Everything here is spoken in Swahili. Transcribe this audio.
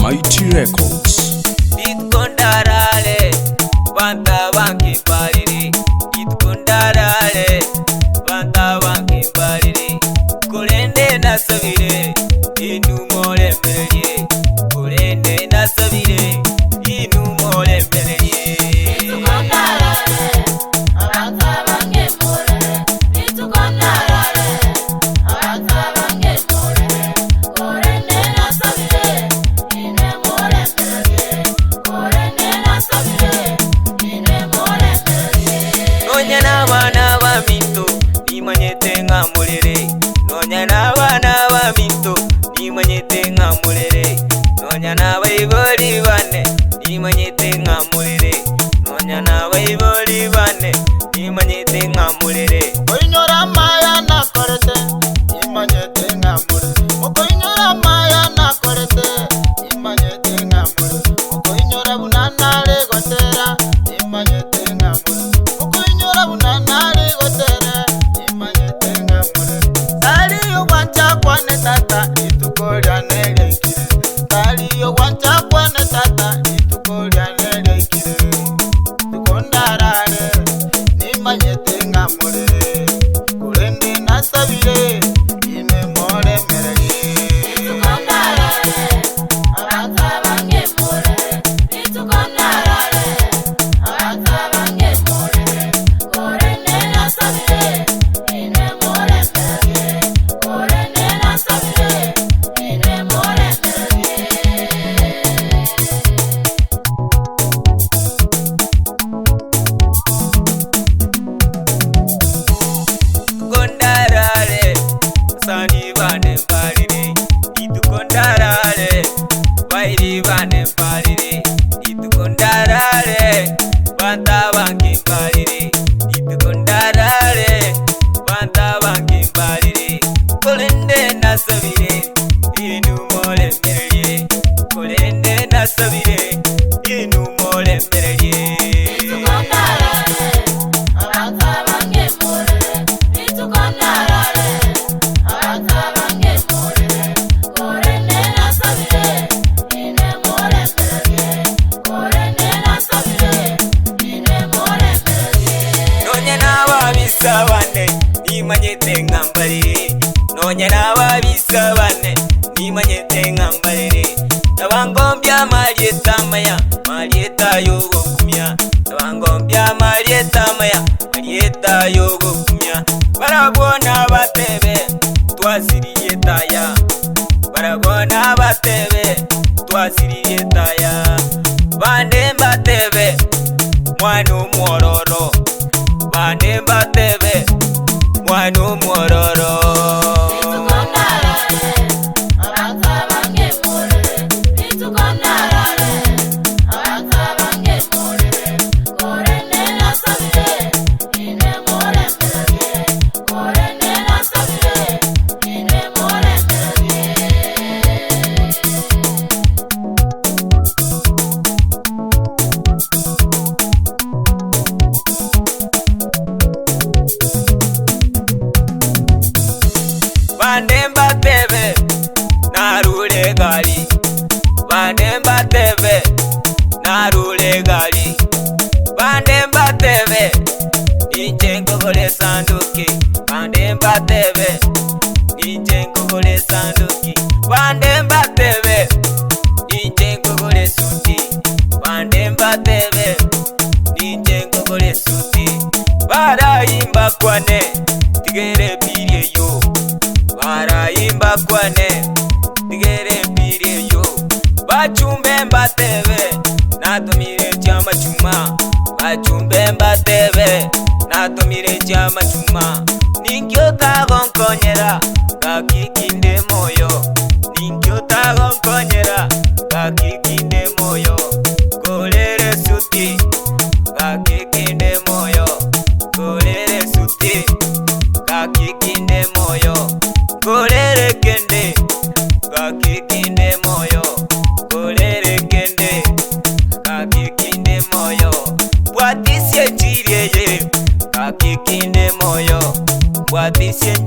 Mighty Records. Itkondarale Banta wangi pariri. Itkondarale Banta wangi pariri. Kulende nasabire inu mole melye. Kulende nasabire inu mole melye. Itkondarale Banta wangi mole. Itkondarale Banta wangi mole. Kulende nasabire inu mole melye. Kulende nasabire inu mole melye. Nonya n'abana b'aminto nimanyete nga mulere. Nonya n'abana b'aminto nimanyete nga mulere. Nonya n'abayiboli bane nimanyete nga mulere. Nonya n'abayiboli bane nimanyete nga mulere. Koinyora maya na korete imanyete ngamure. Koinyora maya na korete imanyete ngamure. Koinyora bunana le gotera imanyete ngamure. Koinyora bunana le gotera imanyete ngamure. Tali yo wancha kwane tata itukolya nelekire. Tali yo wancha kwane tata itukolya nelekire. Tukondarare nimanyete ngamure. Kulende nasabire ine mole melye. Itkondarale Banta wangi mole. Itkondarale Banta wangi mole. Kulende nasabire ine mole melye. Kulende nasabire ine mole melye. Tukondarale sani bane pariri. Itukondarale wairi bane pariri. Itukondarale Banta wangi pariri. Itukondarale Banta wangi pariri. Kulende nasabire inu mole melye. Kulende nasabire inu mole melye. Itkondarale Banta wangi mole. Itkondarale Banta wangi mole. Kulende nasabire ine mole melye. Kulende nasabire ine mole melye. Nonya n'ababisa bane nimanyete ngambalire. Nonya n'ababisa bane nimanyete ngambalire. Tabangombya marieta maya marieta yogokumya. Tabangombya marieta maya marieta yogokumya. Barabona batebe twasiriye taya. Barabona batebe twasiriye taya. Bande batebe mwana omwororo. Bande batebe mwana omwororo. Itkondarale Banta wangi mole. Itkondarale Banta wangi mole. Kulende nasabire ine mole melye. Kulende nasabire ine mole melye. Bande batebe narule gali. Bande batebe narule gali. Bande batebe ninje nkogole sanduki. Bande batebe ninje nkogole sanduki. Bande batebe ninje nkogole suti. Bande batebe ninje nkogole suti. Barayimba kwane tigere pireyo. Barayimba kwane tigere pireyo. Bachumbe mbatebe natumire chama chuma. Bachumbe mbatebe natumire chama chuma. Ninkyo tagonkonyera kakikinde moyo. Ninkyo tagonkonyera kakikinde moyo. Golere suti kakikinde moyo. Golere suti kakikinde moyo. Golere kende kakikinde moyo. Golere kende kakikinde moyo. wakikinde moyo bwatisye